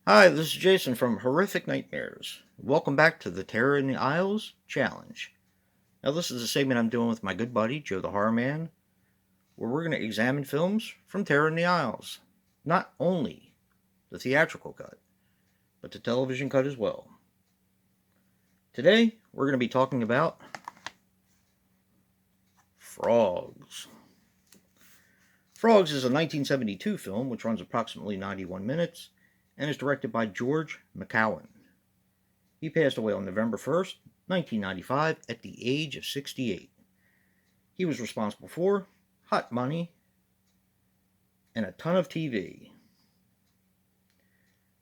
Hi, this is Jason from Horrific Nightmares. Welcome back to the Terror in the Isles Challenge. Now, this is a segment I'm doing with my good buddy, Joe the Horror Man, where we're going to examine films from Terror in the Isles. Not only the theatrical cut, but the television cut as well. Today, we're going to be talking about Frogs. Frogs is a 1972 film which runs approximately 91 minutes and is directed by George McCowan. He passed away on November 1st, 1995, at the age of 68. He was responsible for Hot Money and a ton of TV.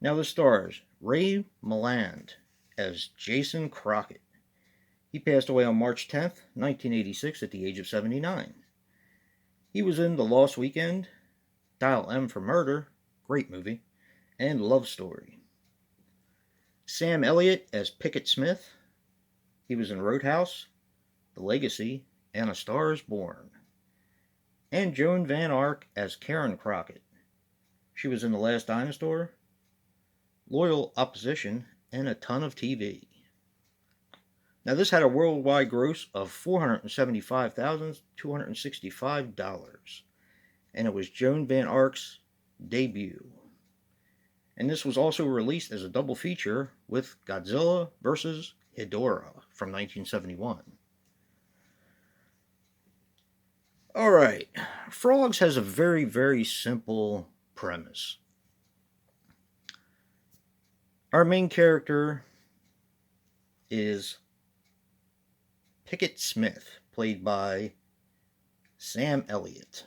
Now this stars Ray Milland as Jason Crockett. He passed away on March 10th, 1986, at the age of 79. He was in The Lost Weekend, Dial M for Murder, great movie, and Love Story. Sam Elliott as Pickett Smith. He was in Roadhouse, The Legacy, and A Star is Born. And Joan Van Ark as Karen Crockett. She was in The Last Dinosaur, Loyal Opposition, and a ton of TV. Now this had a worldwide gross of $475,265, and it was Joan Van Ark's debut. And this was also released as a double feature with Godzilla vs. Hedorah from 1971. Alright, Frogs has a very, very simple premise. Our main character is Pickett Smith, played by Sam Elliott.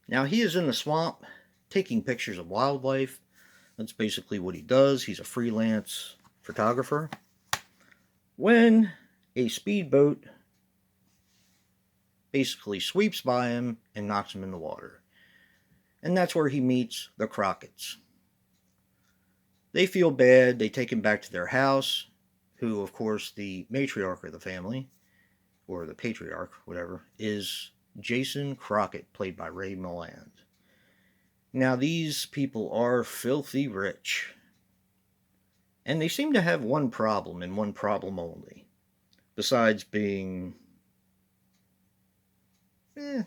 Now he is in the swamp taking pictures of wildlife. That's basically what he does. He's a freelance photographer. When a speedboat basically sweeps by him and knocks him in the water. And that's where he meets the Crockett's. They feel bad. They take him back to their house, who, of course, the matriarch of the family, or the patriarch, whatever, is Jason Crockett, played by Ray Milland. Now, these people are filthy rich. And they seem to have one problem, and one problem only. Besides being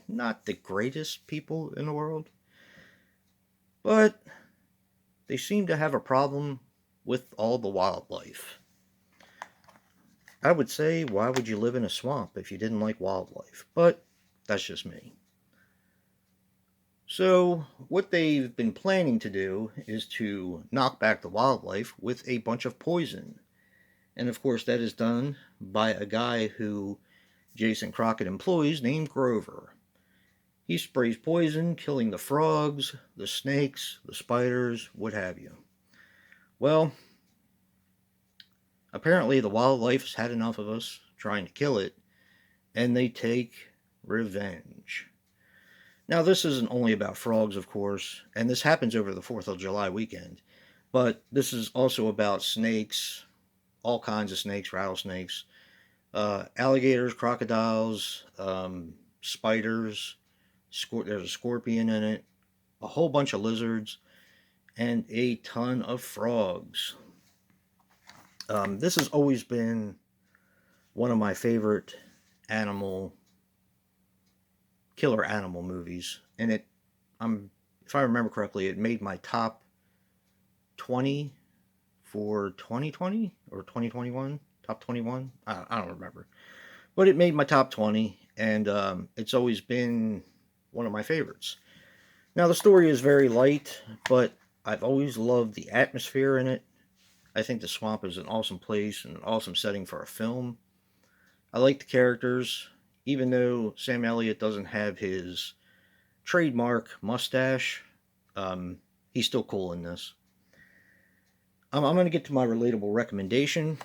not the greatest people in the world. But they seem to have a problem with all the wildlife. I would say, why would you live in a swamp if you didn't like wildlife? But that's just me. So, what they've been planning to do is to knock back the wildlife with a bunch of poison. And of course, that is done by a guy who Jason Crockett employs named Grover. He sprays poison, killing the frogs, the snakes, the spiders, what have you. Well, apparently the wildlife has had enough of us trying to kill it, and they take revenge. Now, this isn't only about frogs, of course, and this happens over the 4th of July weekend, but this is also about snakes, all kinds of snakes, rattlesnakes, alligators, crocodiles, spiders, there's a scorpion in it, a whole bunch of lizards, and a ton of frogs. This has always been one of my favorite killer animal movies, and if I remember correctly, it made my top 20 for 2020 or 2021, top 21. I don't remember, but it made my top 20, and it's always been one of my favorites. Now the story is very light, but I've always loved the atmosphere in it. I think the swamp is an awesome place and an awesome setting for a film. I like the characters, even though Sam Elliott doesn't have his trademark mustache. He's still cool in this. I'm going to get to my relatable recommendation.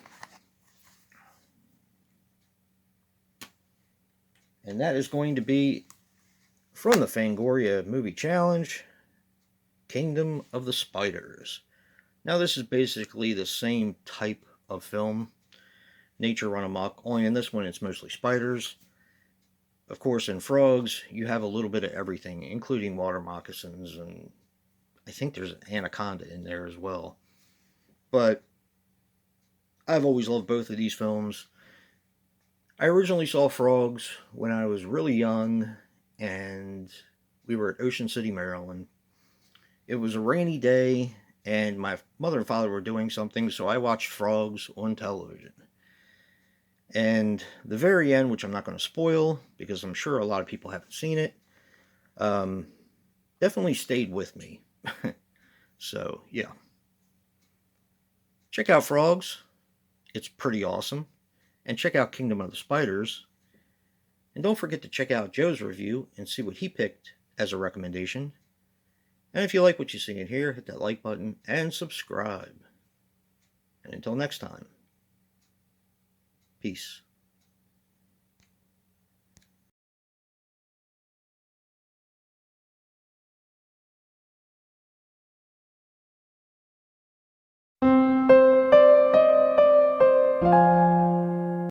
And that is going to be from the Fangoria Movie Challenge, Kingdom of the Spiders. Now this is basically the same type of film, nature run amok, only in this one it's mostly spiders. Of course, in Frogs, you have a little bit of everything, including water moccasins and I think there's an anaconda in there as well. But I've always loved both of these films. I originally saw Frogs when I was really young, and we were at Ocean City, Maryland. It was a rainy day, and my mother and father were doing something, so I watched Frogs on television. And the very end, which I'm not going to spoil because I'm sure a lot of people haven't seen it, um, definitely stayed with me. So, yeah. Check out Frogs. It's pretty awesome. And check out Kingdom of the Spiders. And don't forget to check out Joe's review and see what he picked as a recommendation. And if you like what you see in here, hit that like button and subscribe. And until next time, peace.